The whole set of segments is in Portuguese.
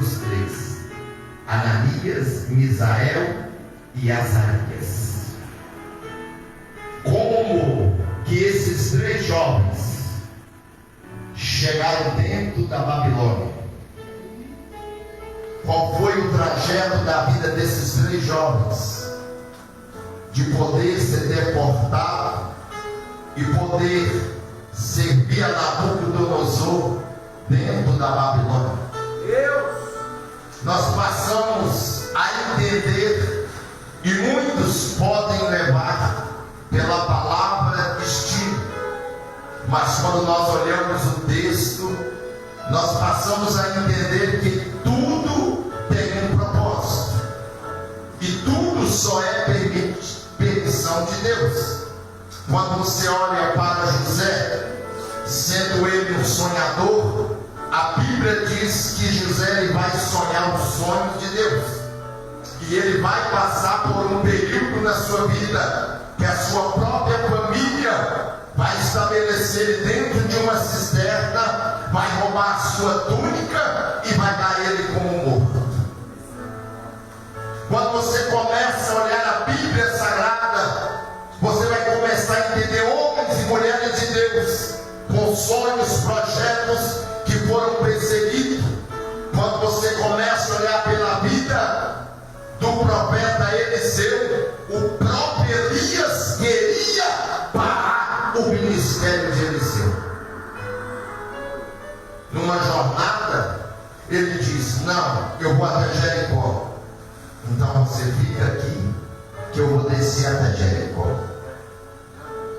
os três: Ananias, Misael e Azarias. Como que esses três jovens chegaram dentro da Babilônia? Qual foi o trajeto da vida desses três jovens? De poder ser deportado e poder servir a Nabucodonosor dentro da Babilônia. Nós passamos a entender, e muitos podem levar pela palavra destino, mas quando nós olhamos o texto, nós passamos a entender que tudo tem um propósito, e tudo só é permissão de Deus. Quando você olha para José, sendo ele um sonhador, a Bíblia diz que José ele vai sonhar os sonhos de Deus, e ele vai passar por um período na sua vida que a sua própria família vai estabelecer ele dentro de uma cisterna, vai roubar a sua túnica e vai dar ele como morto. Quando você começa a olhar a Bíblia Sagrada, você vai começar a entender homens e mulheres de Deus com sonhos, projetos que foram perseguidos. Quando você começa a olhar pela vida do profeta Eliseu, o próprio Elias queria parar o ministério de Eliseu. Numa jornada, ele diz: não, eu vou até Jericó. Então você fica aqui, que eu vou descer até Jericó.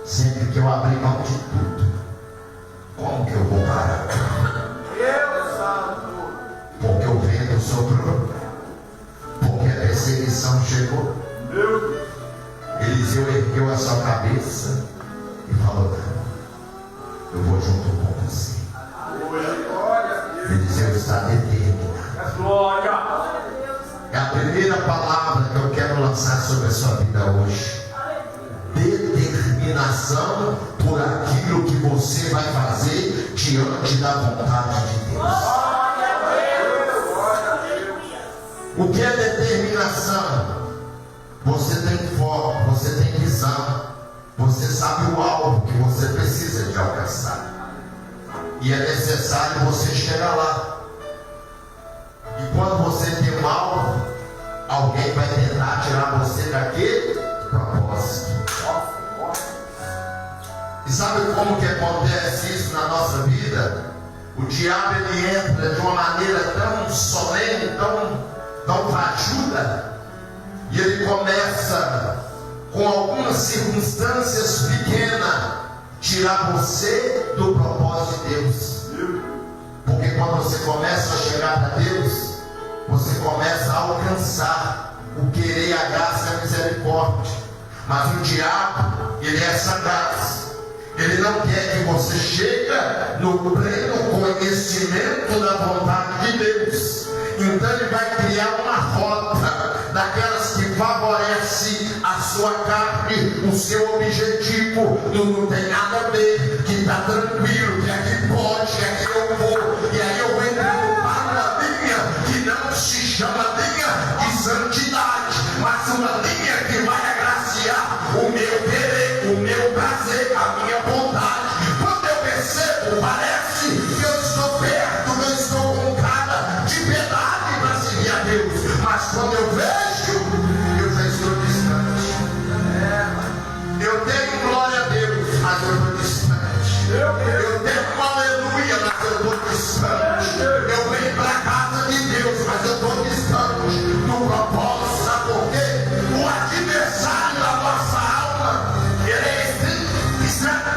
Sempre que eu abrir mão de tudo, como que eu vou parar? Porque o vento soprou, porque a perseguição chegou. Eliseu ergueu a sua cabeça e falou: não, eu vou junto com você. Eliseu está determinado. É a primeira palavra que eu quero lançar sobre a sua vida hoje. Determinação por aquilo que você vai fazer diante da vontade de Deus. O que é determinação? Você tem foco, você tem visão, você sabe o alvo que você precisa de alcançar, e é necessário você chegar lá. E quando você tem um alvo, alguém vai tentar tirar você daquele propósito. E sabe como que acontece isso na nossa vida? O diabo ele entra de uma maneira tão solene, tão fajuda, e ele começa com algumas circunstâncias pequenas tirar você do propósito de Deus. Porque quando você começa a chegar a Deus, você começa a alcançar o querer, a graça e a misericórdia. Mas o diabo, ele é sagaz. Ele não quer que você chegue no pleno conhecimento da vontade de Deus. Então ele vai criar uma rota daquelas que favorece a sua carne, o seu objetivo. Não tem nada a ver, que está tranquilo, que aqui pode, que aqui eu vou. E aí eu entro para uma linha que não se chama linha de santidade, mas uma linha que vai agraciar o meu querer, o meu prazer, a minha vontade. Quando eu percebo, parece que eu estou perto, eu estou com cara de piedade para seguir a Deus, mas quando eu vejo, eu já estou distante. Eu tenho glória a Deus, mas eu estou distante. Eu tenho um aleluia, mas eu estou distante. Eu venho para a casa de Deus, mas eu estou distante do propósito. Sabe por quê? O adversário da nossa alma,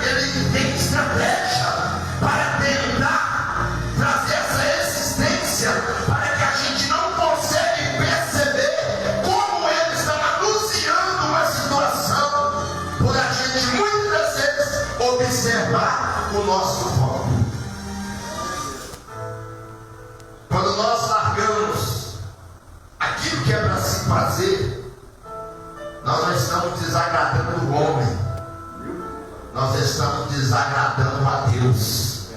ele tem estratégia para tentar trazer essa existência, para que a gente não consegue perceber como ele está manuseando uma situação, por a gente muitas vezes observar o nosso foco. Quando nós largamos aquilo que é para se fazer, nós não estamos desagradando o homem, nós estamos desagradando a Deus.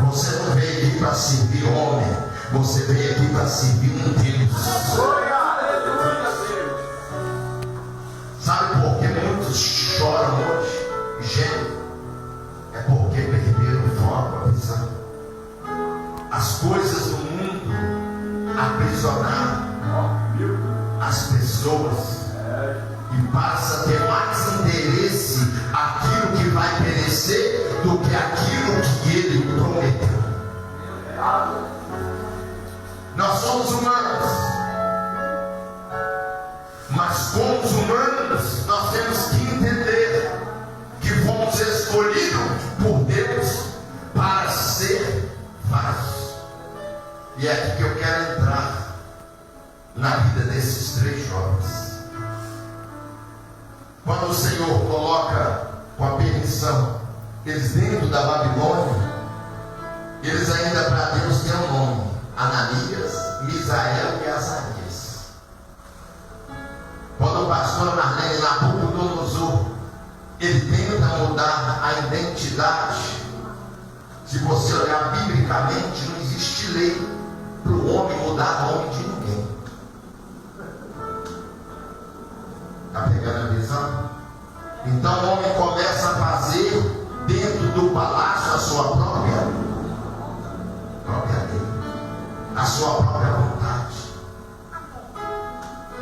Você não veio aqui para servir homem, Você veio aqui para servir um Deus. Sabe por que muitos choram hoje? Gente, é porque perderam o foco, a visão. As coisas do mundo aprisionaram as pessoas e passa a ter mais interesse aquilo que vai perecer do que aquilo que ele prometeu. Nós somos humanos, mas como os humanos nós temos que entender que fomos escolhidos por Deus para ser vasos. E é aqui que eu quero entrar na vida desses 3 jovens. Quando o Senhor coloca com a permissão eles dentro da Babilônia, eles ainda para Deus têm um nome: Ananias, Misael e Azarias. Quando o pastor Marlene Nabucodonosor ele tenta mudar a identidade, se você olhar biblicamente, não existe lei para o homem mudar o nome de ninguém. Está pegando a visão? Então o homem começa a fazer dentro do palácio a sua própria lei, a sua própria vontade.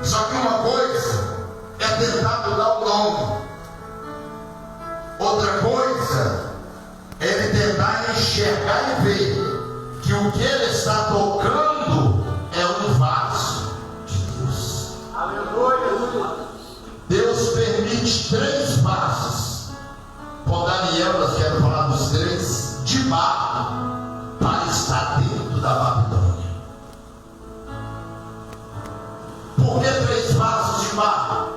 Só que uma coisa é tentar mudar o nome, outra coisa é ele tentar enxergar e ver que o que ele está tocando é um vaso de Deus. Aleluia. Deus permite 3 vasos. Com Daniel, nós quero falar dos 3 de barro para estar dentro da Babilônia. Por que 3 vasos de barro?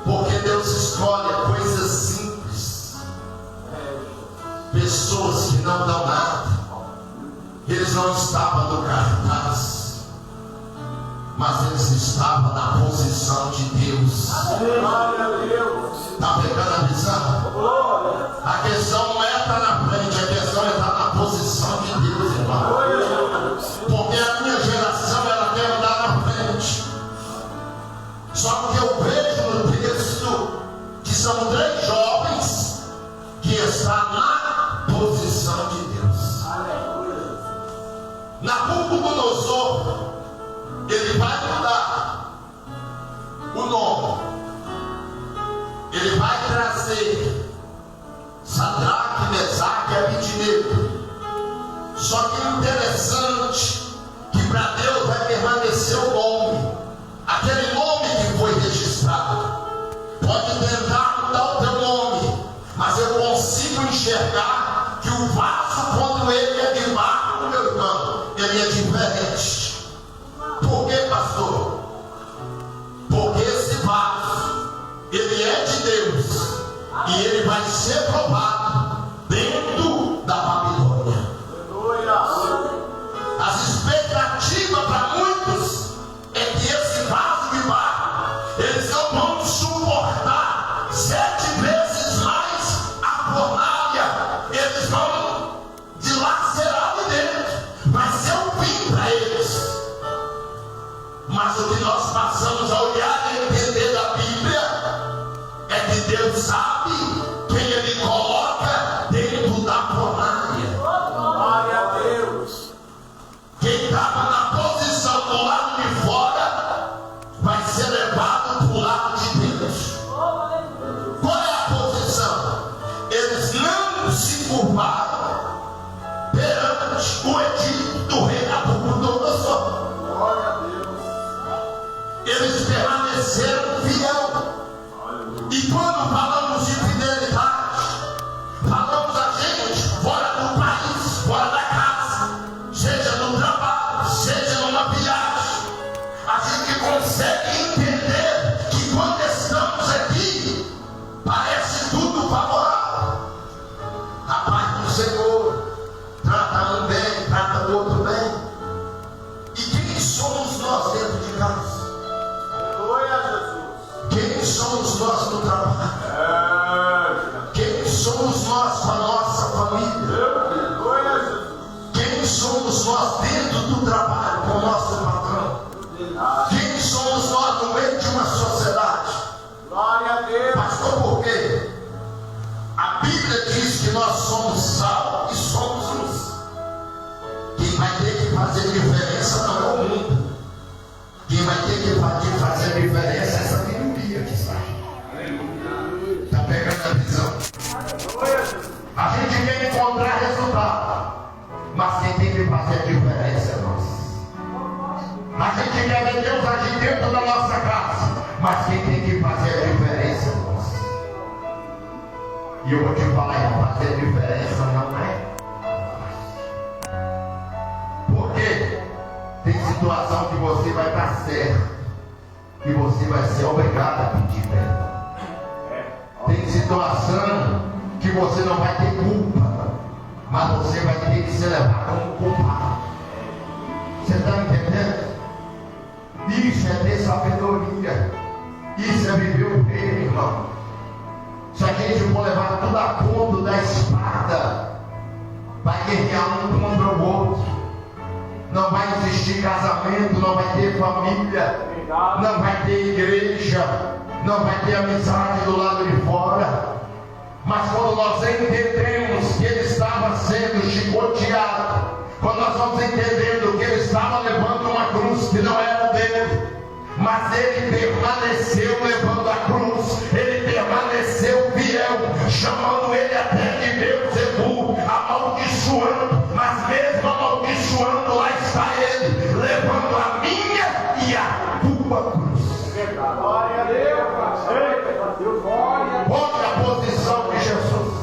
Porque Deus escolhe coisas simples, pessoas que não dão nada. Eles não estavam no cartaz, mas eles estavam na posição de Deus. Está pegando a visão? A questão não é estar na frente, a questão é estar na posição de Deus, irmão. Porque a minha geração ela quer andar na frente. Só que eu vejo no texto que são 3 jovens que estão na posição de Deus. Nabucodonosor ele vai mudar o nome, ele vai trazer Sadraque, Mesaque e Abednego. Só que interessante que para Deus vai permanecer o nome, aquele nome que foi registrado. Pode tentar mudar o teu nome, mas eu consigo enxergar que o vaso, quando ele é de barro, meu irmão, ele é diferente. Por que, pastor? Porque esse vaso ele é de Deus e ele vai ser provado dentro da Babilônia. As expectativas para muitos é que esse vaso de barro eles não vão suportar 7 vezes mais a fornalha, eles vão dilacerar ali dentro, vai ser um fim para eles. Mas o que nós passamos a olhar e entender da Bíblia é que Deus sabe quem Ele coloca dentro da fornalha. Glória a Deus. Quem estava na posição do lado de fora vai ser levado para o lado de Deus. Qual é a posição? Eles não se curvaram perante o edito do rei Nabucodonosor. Eles permaneceram fiel. E quando falamos de fidelidade, falamos a gente fora do país, fora da casa, seja no trabalho, seja numa viagem, a gente consegue entender que quando estamos aqui, parece tudo favorável. A paz do Senhor, trata um bem, trata o outro bem. E quem somos nós dentro de casa? Quem somos nós no trabalho? Quem somos nós com a nossa família? Quem somos nós dentro fazer diferença não é o mundo. Quem vai ter que fazer diferença é essa minoria que está. Está pegando a visão? A gente quer encontrar resultado, mas quem tem que fazer a diferença é nós. A gente quer ver Deus agir dentro da nossa casa, mas quem tem que fazer a diferença é nós. E eu vou te falar, irmão, fazer a diferença não é. Porque tem situação que você vai estar certo e você vai ser obrigado a pedir perdão. Tem situação que você não vai ter culpa, mas você vai ter que se levar como culpado. Você está entendendo? Isso é ter sabedoria. Isso é viver o reino, irmão. Se a gente for levar tudo a ponto da espada, vai guerrear um contra o outro. Não vai existir casamento, não vai ter família, não vai ter igreja, não vai ter amizade do lado de fora. Mas quando nós entendemos que ele estava sendo chicoteado, quando nós vamos entendendo que ele estava levando uma cruz que não era dele, mas ele permaneceu levando a cruz, ele permaneceu fiel, chamando ele até de Beelzebul, amaldiçoando, mas mesmo amaldiçoando, lá está ele, levando a minha e a tua cruz. Glória a Deus, olha a posição de Jesus.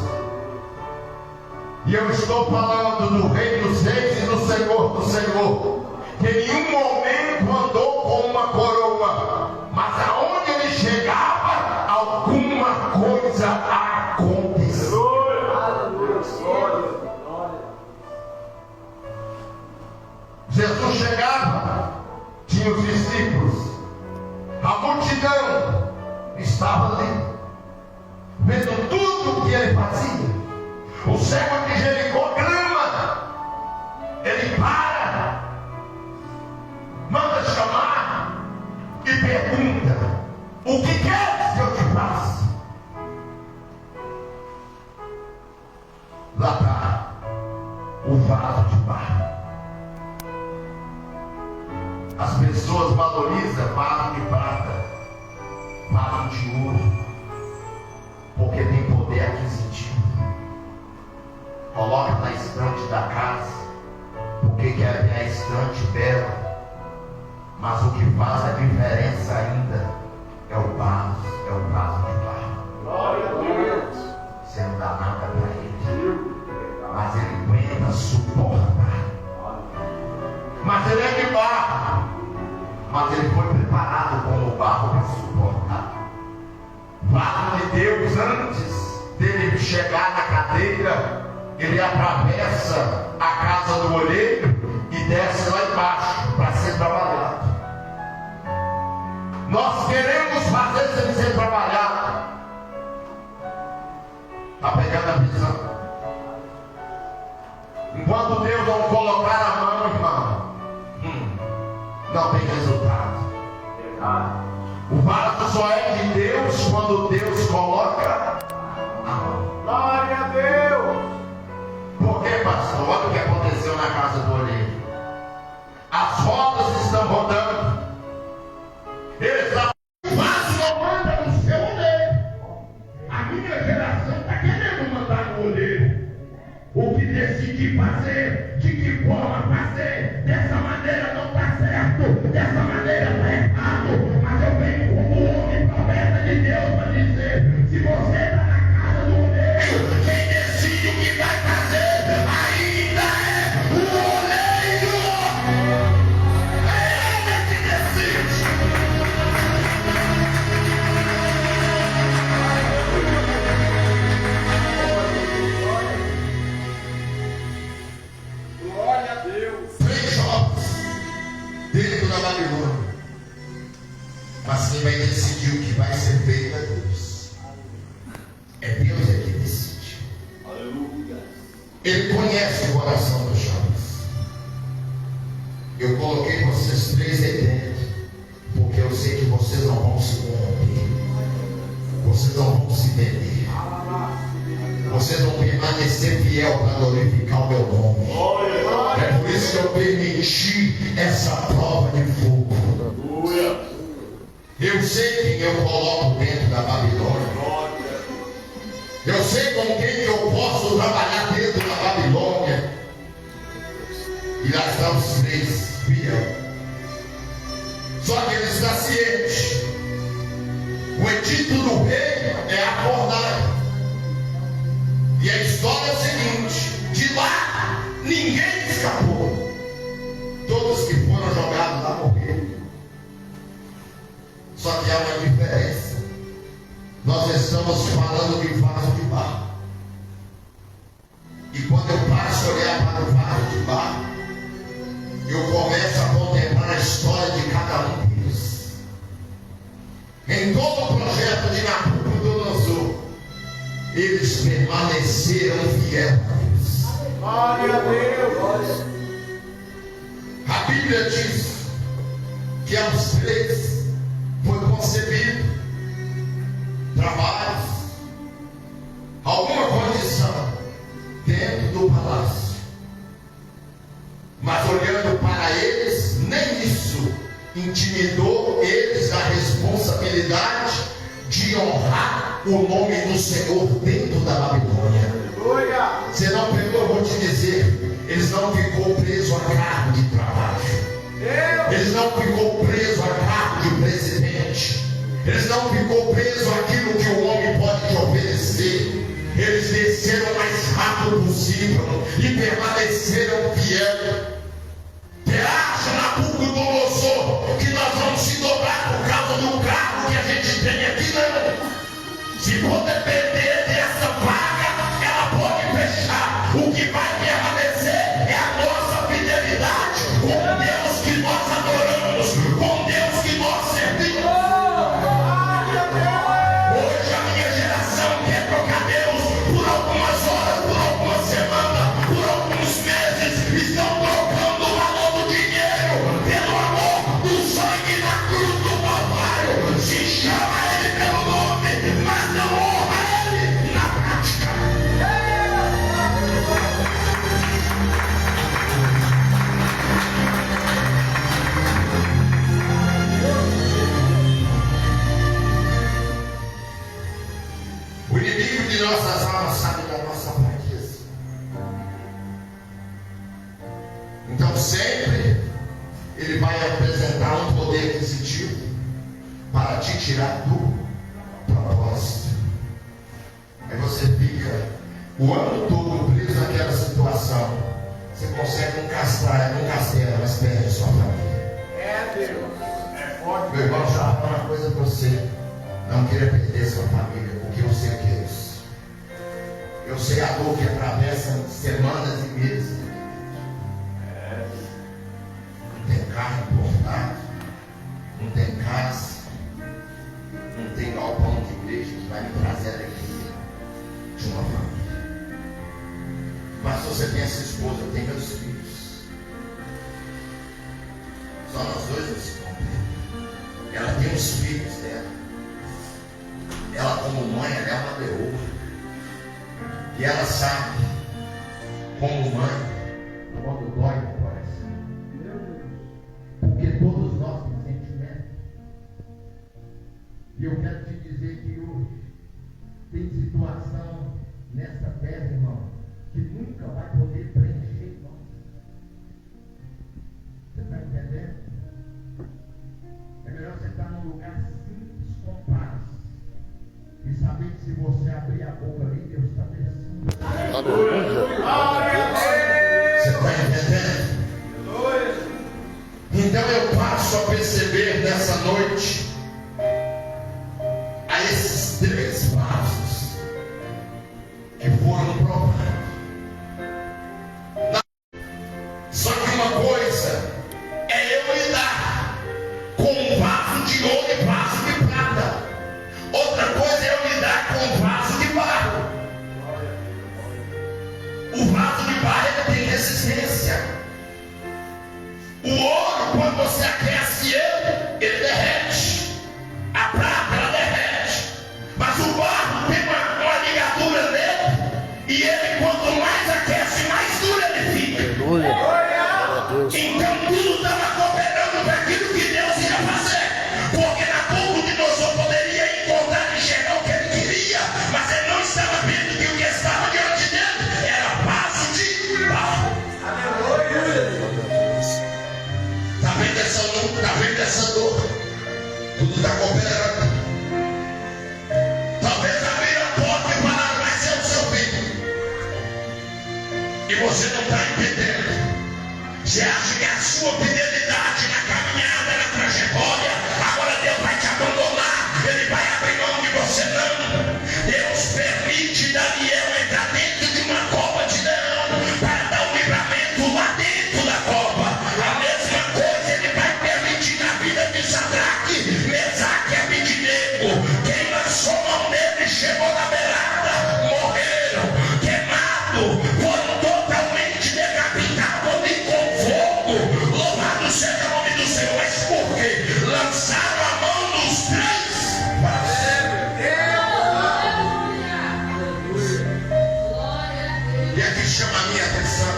E eu estou falando do Rei dos Reis e do Senhor, que em nenhum momento andou com uma coroa, mas aonde ele chegava, alguma coisa aconteceu. Jesus chegava, tinha os discípulos, a multidão estava ali, vendo tudo o que ele fazia. O cego de Jericó clama, ele para, manda chamar e pergunta: o que queres que eu te faça? Lá está o vaso de barro. As pessoas valorizam vaso de prata, vaso de ouro, porque tem poder aquisitivo. Coloca na estante da casa, porque quer ver a estante bela. Mas o que faz a diferença ainda é o vaso de barro. Glória a Deus. Você não dá nada para ele, mas ele aguenta, suporta. Mas ele é de barro, mas ele foi preparado como barro para suportar. Vaso de Deus, antes dele chegar na cadeira, ele atravessa a casa do olheiro e desce lá embaixo para ser trabalhado. Nós queremos fazer sem ser trabalhado. Está pegando a visão? Enquanto Deus não colocar a mão, irmão, não tem resultado. O vaso só é de Deus quando Deus coloca a mão. Glória a Deus. Por que, pastor? Olha o que aconteceu na casa do olheiro. As rodas estão rodando. Ele está. O vaso não manda no seu olheiro. A minha geração está querendo mandar no olheiro. O que decidi fazer, de que forma fazer, dessa maneira não está certo, dessa maneira está errado. Mas eu venho como homem profeta de Deus para dizer: se você está na casa do olheiro, quem decide o que vai fazer ainda é o oleiro. É ele que decide. Glória a Deus. 3 jovens dentro da Babilônia, mas quem vai decidir o que vai ser feito é Deus. É Deus que decide. Aleluia. Ele conhece o coração dos jovens. Eu coloquei vocês 3 aí dentro, porque eu sei que vocês não vão se corromper, vocês não vão se vender, vocês vão permanecer fiel para glorificar o meu nome. É por isso que eu permiti resistir essa prova de fogo. Eu sei quem eu coloco dentro da Babilônia. Eu sei com quem eu posso trabalhar dentro da Babilônia. E lá estão os 3 fiéis. Só que ele está ciente. O edito do rei é acordar. E a história é o seguinte: de lá ninguém escapou. Todos que foram jogados lá morreram. Só que há uma diferença. Nós estamos falando de vaso de barro. E quando eu passo a olhar para o vaso de barro, eu começo a contemplar a história de cada um deles. Em todo o projeto de Nabucodonosor, eles permaneceram fiéis a Deus. Glória a Deus. A Bíblia diz que aos 3 foi concebido trabalhos, alguma condição dentro do palácio. Mas olhando para eles, nem isso intimidou eles da responsabilidade de honrar o nome do Senhor dentro da Babilônia. Você não pegou, eu vou te dizer, eles não ficou presos a cargo de trabalho. Eles não ficou presos a cargo de presidente. Eles não ficou presos àquilo que o homem pode te oferecer. Eles desceram o mais rápido possível e permaneceram fiéis. Acha Nabucodonosor que nós vamos se dobrar por causa do carro que a gente tem aqui, não. Se for depender dessa vaga, ela pode fechar. O que vai permanecer é a nossa fidelidade com Deus que nós adoramos, com Deus que nós servimos. Hoje a minha geração quer trocar Deus por algumas horas, por algumas semanas, por alguns meses. Estão trocando o valor do dinheiro pelo amor do sangue na cruz do Calvário. Se chama ele pelo nome, mas não honra ele na prática. O inimigo de nossas almas sabe da nossa fraqueza. Então sempre ele vai apresentar um poder aquisitivo para te tirar do propósito. Aí você fica o ano todo preso naquela situação. Você consegue um castelo, mas perde sua família. É Deus. É forte. Meu irmão, já vou falar uma coisa para você. Não queira perder sua família, porque eu sei o que é isso. Eu sei a dor que atravessa semanas e meses. Não tem carro importado, não tem casa, não tem galpão de igreja que vai me trazer a alegria de uma família. Mas se você tem essa esposa, eu tenho meus filhos. Só nós dois não se completam. Ela tem os filhos dela. Ela como mãe, ela é uma leoa. E ela sabe, como mãe, quando dói no coração. Porque todos nós temos sentimento. E eu quero te dizer que hoje tem situação nessa terra, irmão, que nunca vai poder preencher nós. Você está entendendo? É melhor você estar num lugar simples, com paz. E saber que se você abrir a boca ali, Deus está descendo. Você está entendendo? Então eu passo a perceber nessa noite a esses 3 vasos que foram provados. Só que uma coisa é eu lidar com um vaso de ouro e vaso de prata. Outra coisa é eu lidar com um vaso de barro. O vaso de barro ele tem resistência. O ouro, quando você aquece ele derrete. A prata, ela derrete. Mas o barro tem uma ligadura nele. E ele, quanto mais aquece, mais duro ele fica. Então não está vendo essa dor. Tudo está cooperando. Talvez abrir a porta e falar, vai ser o seu filho. E você não está entendendo. Você acha que a sua fidelidade na caminhada, na trajetória, agora Deus vai te abandonar, Ele vai abrir mão de você? Não. Deus permite Daniel entrar dentro de uma cova de leão para dar um livramento lá dentro da cova. A mesma coisa Ele vai permitir na vida de Sadraque, Mesaque e Abednego. Quem lançou mão dele chegou na beirada, morreram, queimados, foram totalmente decapitados e com fogo. Louvado seja o nome do Senhor. Mas por quê? Lançaram a mão dos três. E aqui chama a minha atenção,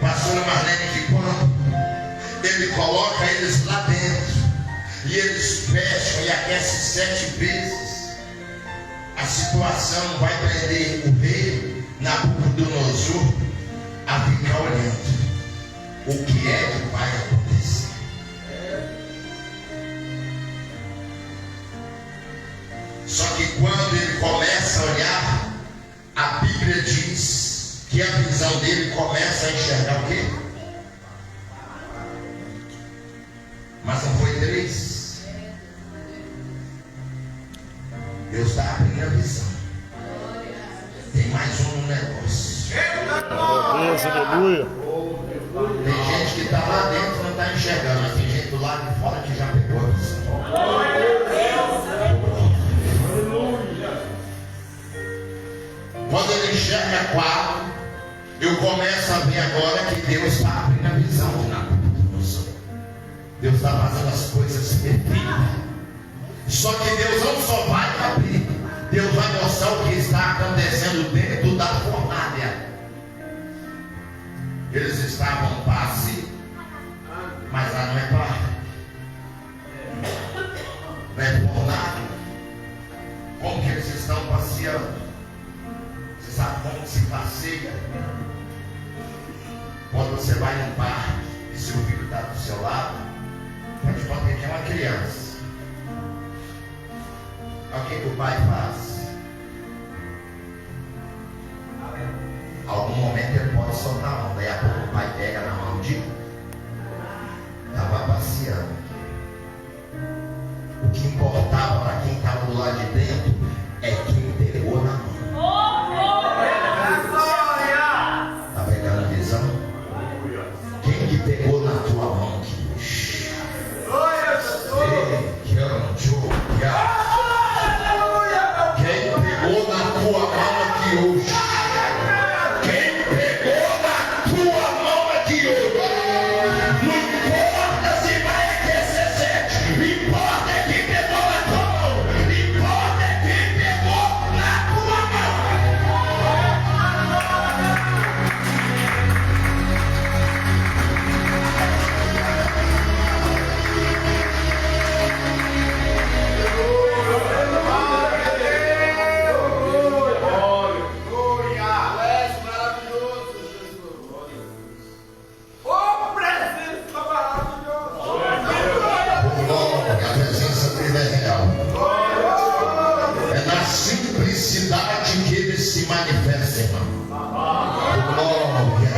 pastora Marlene, que quando Ele coloca eles lá dentro e eles fecham e aquecem 7 vezes, a situação vai prender o rei Nabucodonosor a ficar olhando o que é que vai acontecer. Só que quando ele começa a olhar, a Bíblia diz que a visão dele começa a enxergar o quê? Mas não foi 3. Deus está abrindo a visão. Tem mais um no negócio. Deus, aleluia. Tem gente que está lá dentro e não está enxergando, mas tem gente do lado de fora que já pegou a visão. Quando ele enxerga 4, eu começo a ver agora que Deus está abrindo a visão de Nabucodonosor. Deus está fazendo as coisas perfeitas. Só que Deus não só vai abrir, Deus vai mostrar o que está acontecendo dentro da fornalha. Eles estavam passivos, mas lá não é para. Não é fornalha. Como que eles estão passeando? Você sabe como se passeia? Quando você vai num parque e seu filho está do seu lado, pode contar que é uma criança. O que o pai faz? Algum momento ele pode soltar a mão, daí a pouco o pai pega na mão de estava passeando. O que importava para quem estava do lado de dentro é quem pegou na mão. Está pegando a visão? Quem que pegou na tua mão que hoje? Quem pegou na tua mão aqui hoje? Quem pegou na tua mão aqui hoje? Não importa se vai aquecer 7, importa é quem pegou na tua mão, importa é quem pegou na tua mão. A presença dele é real. É na simplicidade que ele se manifesta, irmão. Glória.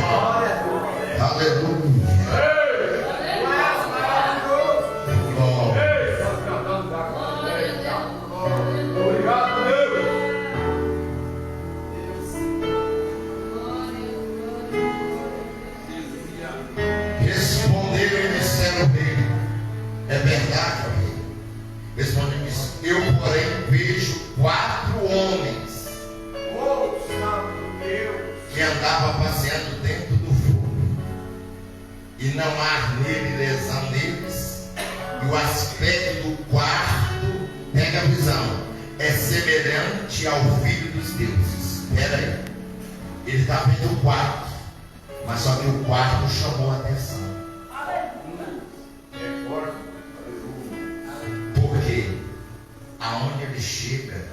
Aleluia. Respondeu e disseram ao rei: é verdade, ó rei. Respondeu e disse: eu, porém, vejo 4 homens que andavam passeando dentro do fogo, e não há nele lesão neles, e o aspecto do quarto, pega a visão, é semelhante ao filho dos deuses. Espera aí, ele está vendo o quarto, mas só que o quarto chamou a atenção. Porque aonde ele chega,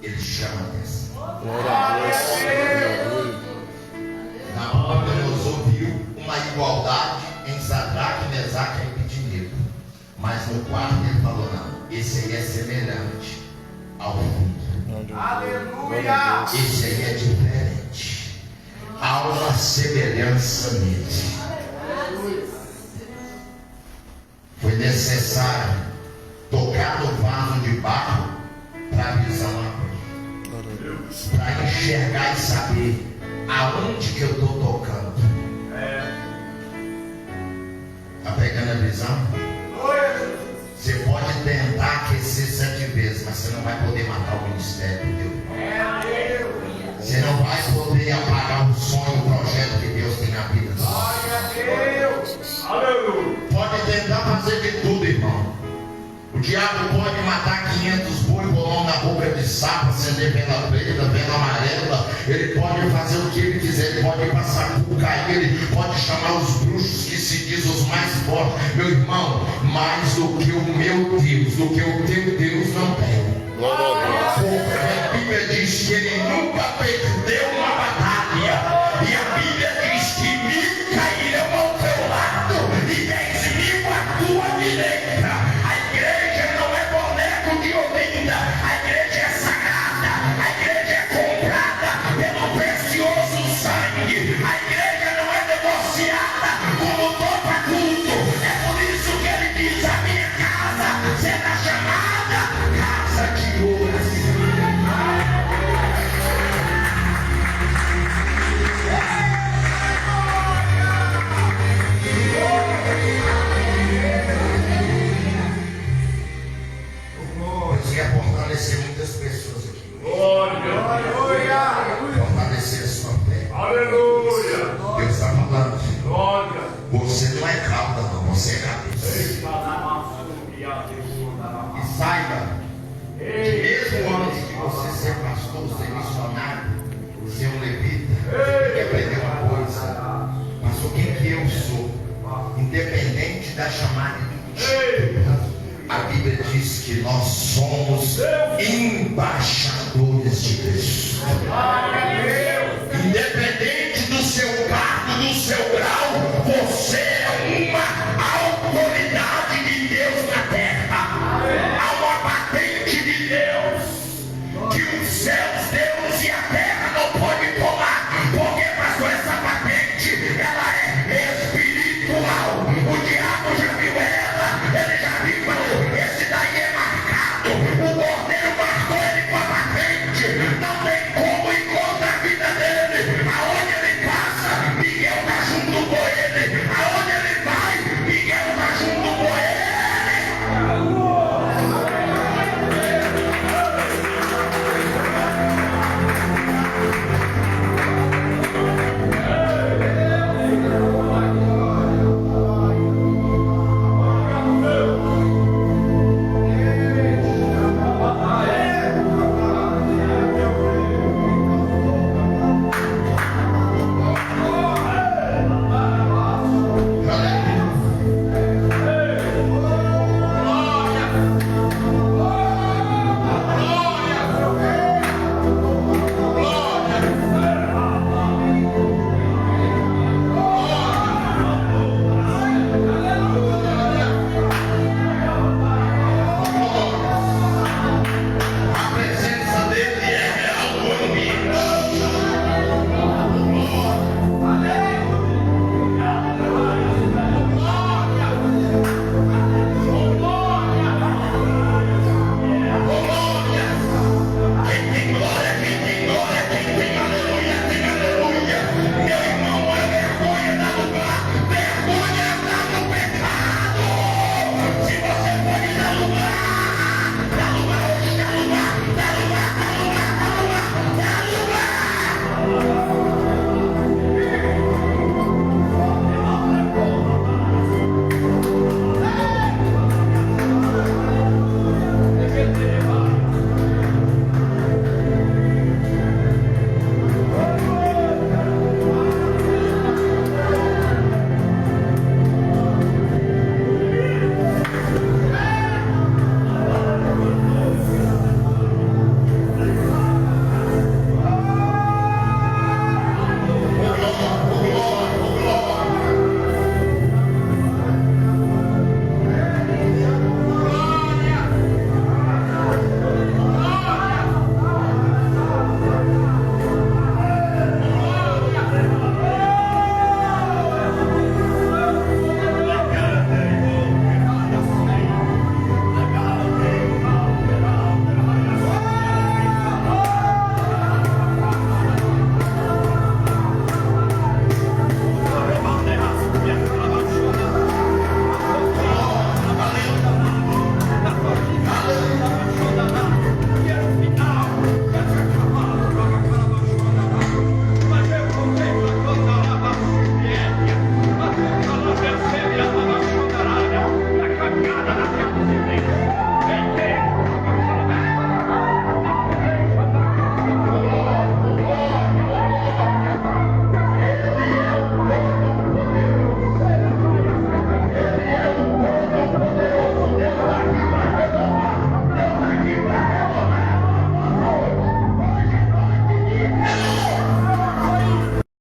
ele chama a atenção. Glória a Deus. Nabucodonosor viu uma igualdade em Sadraque, Mas no quarto ele falou: não, esse aí é semelhante ao filho. Aleluia. Esse aí é diferente. Há uma semelhança nele. Foi necessário tocar no vaso de barro para a visão abrir, para enxergar e saber aonde que eu estou tocando. Está pegando a visão? Você pode tentar aquecer 7 vezes, mas você não vai poder matar o ministério de Deus. Você não vai poder apagar o sonho, o projeto que Deus tem na vida. Pode tentar fazer de tudo, irmão. O diabo pode matar 500 boi bolão na boca de sapo, acender vela preta, vela amarela. Ele pode fazer o que ele quiser. Ele pode passar por cair. Ele pode chamar os bruxos que se diz os mais fortes. Meu irmão, mais do que o meu Deus, do que o teu Deus não tem. Porque a Bíblia diz que ele nunca perdeu uma batalha. E a Bíblia diz que 1000 cairão ao teu lado e 10.000 à tua direita. A igreja não é boneco de ovelha. A igreja é sagrada. A igreja é comprada pelo precioso sangue. A igreja não é negociada como topa culto. É por isso que ele diz: a minha casa será chamada casa de oração. Deus quer fortalecer muitas pessoas aqui. Fortalecer a sua fé. Aleluia. Deus está falando. Glória. Você não é cauda, não. Você é cabeça. E saiba que mesmo antes de você ser pastor, ser missionário, ser um levita, você tem que aprender uma coisa. Pastor, quem que eu sou? Independente da chamada do tipo. A Bíblia diz que nós somos embaixadores de Cristo. Independente do seu cargo, do seu grau, você é uma